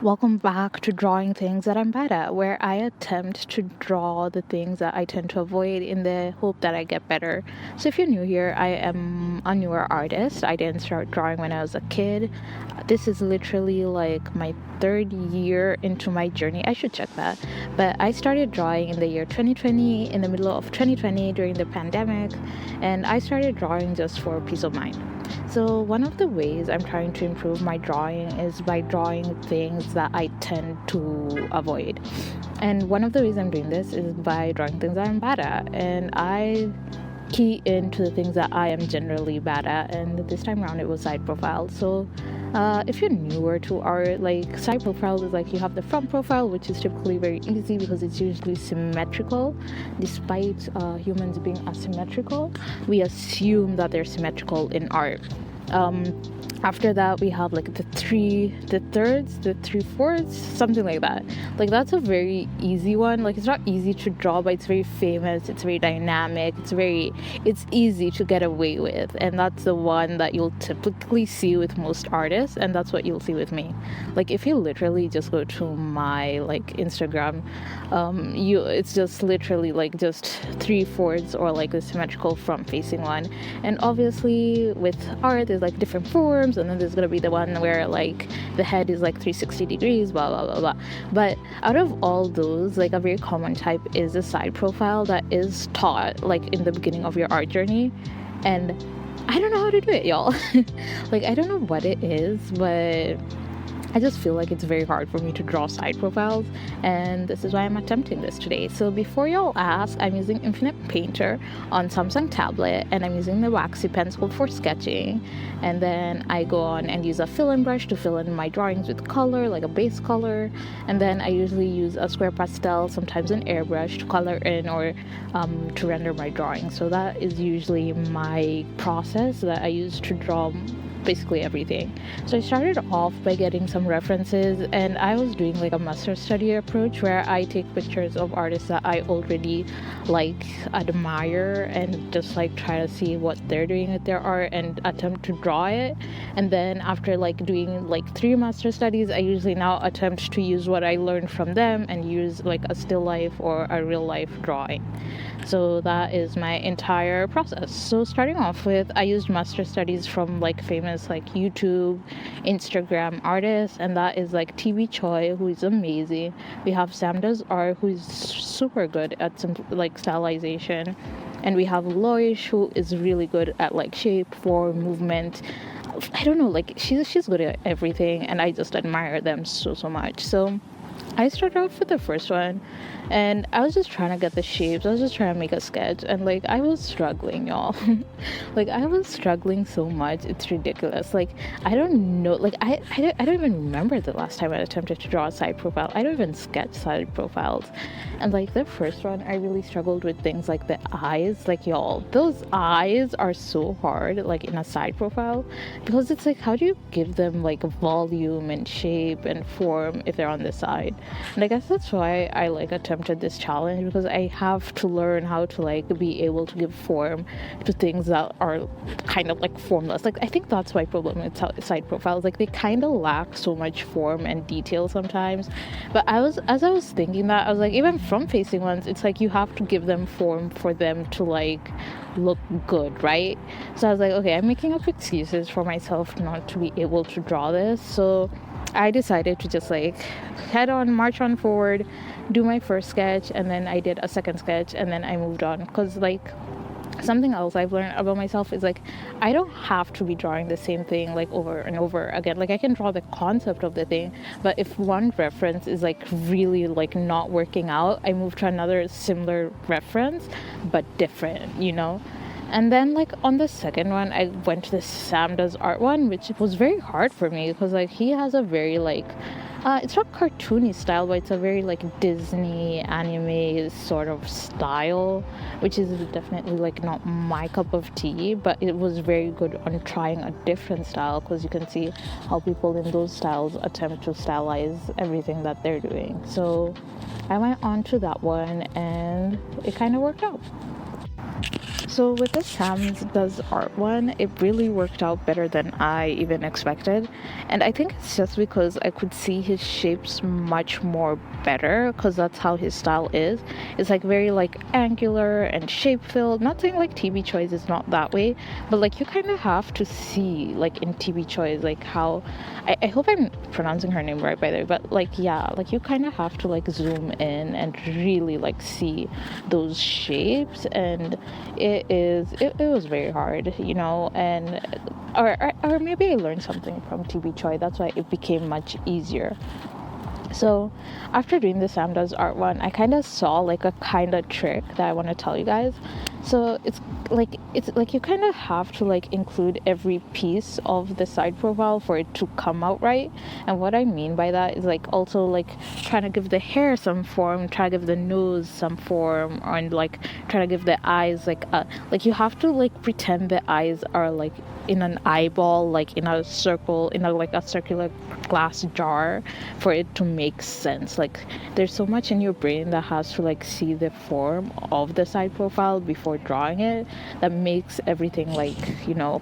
Welcome back to Drawing Things That I'm Bad At, where I attempt to draw the things that I tend to avoid in the hope that I get better. So, if you're new here, I am a newer artist. I didn't start drawing when I was a kid. This is literally like my third year into my journey. I should check that. But I started drawing in the year 2020, in the middle of 2020 during the pandemic, and I started drawing just for peace of mind. So, one of the ways I'm trying to improve my drawing is by drawing things that I tend to avoid. And one of the ways I'm doing this is by drawing things that I'm bad at. And I key into the things that I am generally bad at. And this time around, it was side profiles. So, if you're newer to art, like side profiles is like you have the front profile, which is typically very easy because it's usually symmetrical. Despite humans being asymmetrical, we assume that they're symmetrical in art. After that, we have like the thirds, the three fourths, something like that. Like that's a very easy one. Like it's not easy to draw, but it's very famous. It's very dynamic. It's easy to get away with, and that's the one that you'll typically see with most artists, and that's what you'll see with me. Like if you literally just go to my like Instagram, it's just literally like just three fourths or like the symmetrical front facing one, and obviously with art there's like different forms, and then there's gonna be the one where like the head is like 360 degrees, blah blah blah blah. But out of all those, like a very common type is a side profile that is taught like in the beginning of your art journey, and I don't know how to do it, y'all. Like I don't know what it is, but I just feel like it's very hard for me to draw side profiles, and this is why I'm attempting this today. So before y'all ask, I'm using Infinite Painter on Samsung tablet, and I'm using the waxy pencil for sketching, and then I go on and use a fill-in brush to fill in my drawings with color, like a base color, and then I usually use a square pastel, sometimes an airbrush to color in or to render my drawing. So that is usually my process that I use to draw basically everything. So I started off by getting some references, and I was doing like a master study approach where I take pictures of artists that I already like admire and just like try to see what they're doing with their art and attempt to draw it. And then after like doing like 3 master studies, I usually now attempt to use what I learned from them and use like a still life or a real life drawing. So that is my entire process. So starting off with, I used master studies from like famous like YouTube, Instagram artists, and that is like TV Choi, who is amazing. We have Sam Does Art, who is super good at some like stylization, and we have Loish, who is really good at like shape, form, movement. I don't know, like she's good at everything, and I just admire them so much. So I started off with the first one, and I was just trying to get the shapes. I was just trying to make a sketch, and like I was struggling, y'all. Like I was struggling so much, it's ridiculous. Like I don't know, like I don't even remember the last time I attempted to draw a side profile. I don't even sketch side profiles. And like the first one, I really struggled with things like the eyes. Like y'all, those eyes are so hard, like in a side profile, because it's like, how do you give them like volume and shape and form if they're on the side? And I guess that's why I like attempted this challenge, because I have to learn how to like be able to give form to things that are kind of like formless. Like I think that's my problem with side profiles. Like they kind of lack so much form and detail sometimes. But as I was thinking that, I was like, even from facing ones, it's like you have to give them form for them to like look good, right? So I was like, okay, I'm making up excuses for myself not to be able to draw this. So I decided to just like march on forward, do my first sketch, and then I did a second sketch, and then I moved on. Because like something else I've learned about myself is like I don't have to be drawing the same thing like over and over again. Like I can draw the concept of the thing, but if one reference is like really like not working out, I move to another similar reference but different, you know. And then like on the second one, I went to the Sam Does Art one, which was very hard for me because like he has a very like it's not cartoony style, but it's a very like Disney anime sort of style, which is definitely like not my cup of tea, but it was very good on trying a different style, because you can see how people in those styles attempt to stylize everything that they're doing. So I went on to that one, and it kind of worked out. So with the Sam Does Art one, it really worked out better than I even expected. And I think it's just because I could see his shapes much more better because that's how his style is. It's like very like angular and shape filled. Not saying like TB Choice is not that way, but like you kind of have to see like in TB Choice like how I hope I'm pronouncing her name right by the way, but like yeah, like you kind of have to like zoom in and really like see those shapes, and it was very hard, and or maybe I learned something from TB Choi. That's why it became much easier. So after doing the Sam Does Art one, I kind of saw like a kind of trick that I want to tell you guys. So it's like you kind of have to like include every piece of the side profile for it to come out right. And what I mean by that is like also like trying to give the hair some form, try to give the nose some form, and like try to give the eyes like you have to like pretend the eyes are like in an eyeball, like in a circle, in a like a circular glass jar, for it to make sense. Like there's so much in your brain that has to like see the form of the side profile before drawing it, that makes everything like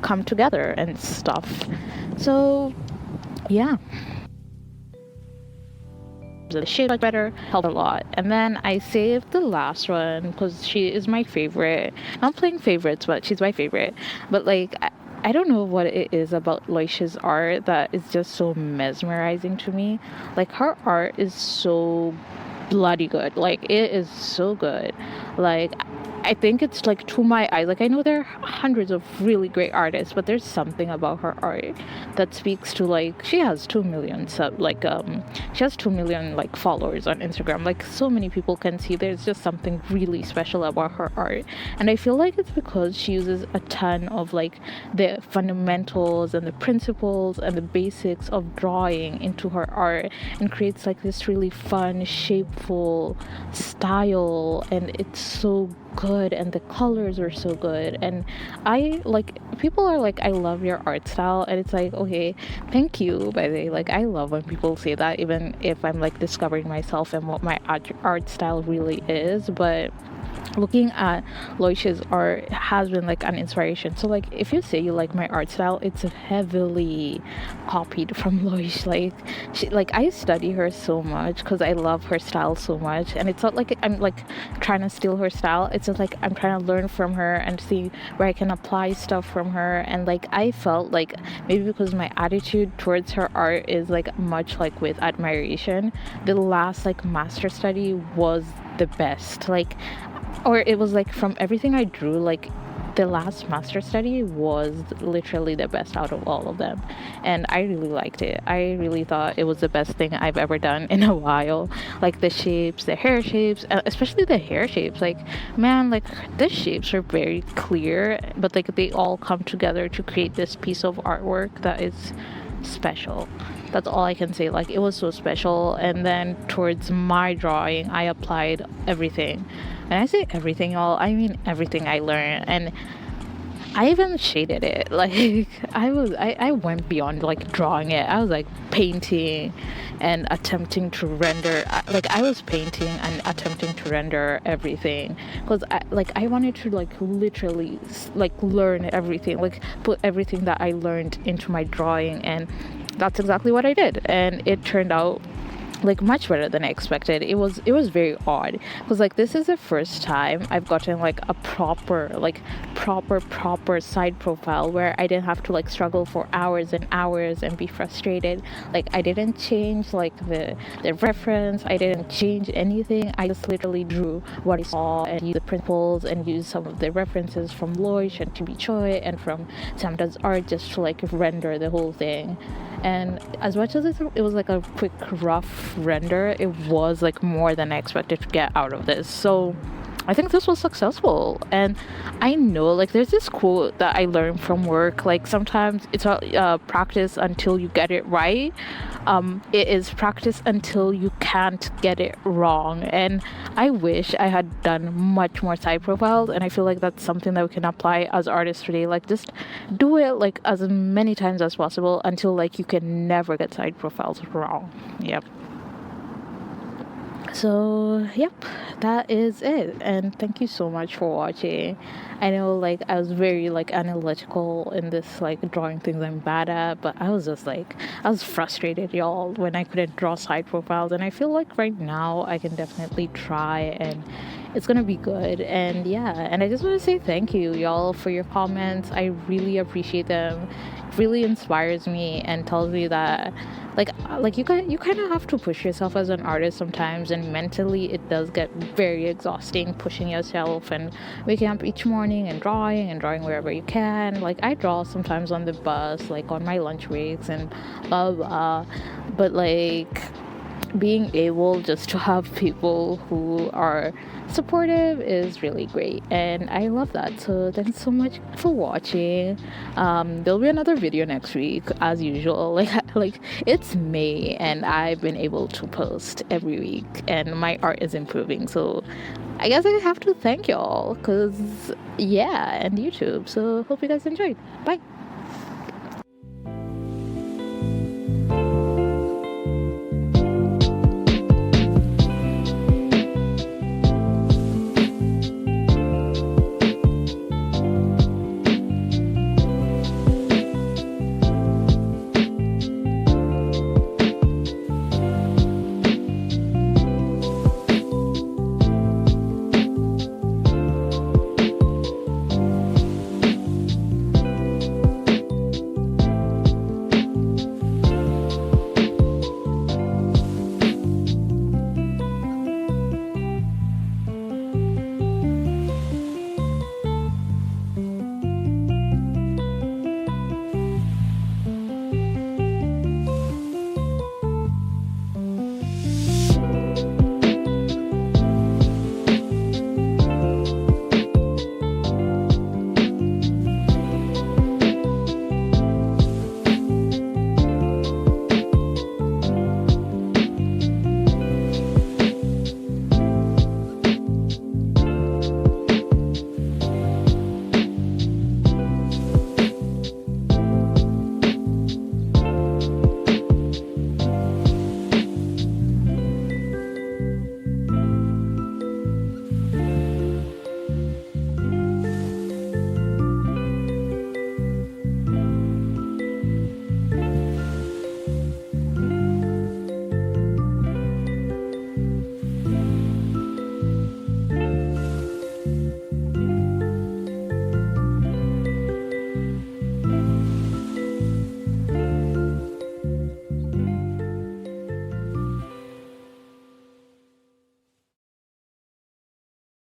come together and stuff. So yeah, the shape like better helped a lot. And then I saved the last one because she is my favorite. Not playing favorites, but she's my favorite. But like I don't know what it is about Loisha's art that is just so mesmerizing to me. Like her art is so bloody good. Like it is so good. Like I think it's like to my eyes. Like I know there are hundreds of really great artists, but there's something about her art that speaks to like she has 2 million she has 2 million like followers on Instagram. Like so many people can see there's just something really special about her art. And I feel like it's because she uses a ton of like the fundamentals and the principles and the basics of drawing into her art and creates like this really fun, shapeful style, and it's so good, and the colors are so good. And I like, people are like, I love your art style, and it's like, okay, thank you, by the way. Like I love when people say that, even if I'm like discovering myself and what my art style really is. But looking at Loisha's art has been like an inspiration. So like if you say you like my art style, it's heavily copied from Loish. Like I study her so much because I love her style so much, and it's not like I'm like trying to steal her style. It's just like I'm trying to learn from her and see where I can apply stuff from her. And like I felt like maybe because my attitude towards her art is like much like with admiration, the last like master study was the best. Like, or it was like from everything I drew, like the last master study was literally the best out of all of them, and I really liked it. I really thought it was the best thing I've ever done in a while. Like the shapes, the hair shapes, especially the hair shapes, like man, like the shapes are very clear, but like they all come together to create this piece of artwork that is special. That's all I can say. Like it was so special. And then towards my drawing, I applied everything. And I say everything, y'all, I mean everything I learned. And I even shaded it. Like I went beyond like drawing it. I was like painting and attempting to render. Like I was painting and attempting to render everything because I wanted to like literally like learn everything, like put everything that I learned into my drawing, and that's exactly what I did. And it turned out like much better than I expected. It was very odd because like this is the first time I've gotten like a proper side profile where I didn't have to like struggle for hours and hours and be frustrated. Like I didn't change like the reference, I didn't change anything. I just literally drew what I saw and used the principles and used some of the references from Loish and TB Choi and from Sam Does Art just to like render the whole thing. And as much as it was like a quick rough render, it was like more than I expected to get out of this. So I think this was successful. And I know like there's this quote that I learned from work, like sometimes it's practice until you get it right. It is practice until you can't get it wrong. And I wish I had done much more side profiles, and I feel like that's something that we can apply as artists today. Like just do it like as many times as possible until like you can never get side profiles wrong. Yep. So yep, that is it, and thank you so much for watching. I know, like, I was very like analytical in this, like, drawing things I'm bad at, but I was just like, I was frustrated, y'all, when I couldn't draw side profiles, and I feel like right now I can definitely try, and it's gonna be good. And yeah, and I just want to say thank you, y'all, for your comments. I really appreciate them. It really inspires me and tells me that, like you kind of have to push yourself as an artist sometimes, and mentally it does get very exhausting pushing yourself and waking up each morning and drawing wherever you can. Like, I draw sometimes on the bus, like on my lunch breaks and blah blah, but like, being able just to have people who are supportive is really great, and I love that. So thanks so much for watching. There'll be another video next week as usual. Like, it's May and I've been able to post every week and my art is improving, so I guess I have to thank y'all, because yeah, and YouTube. So hope you guys enjoyed. Bye.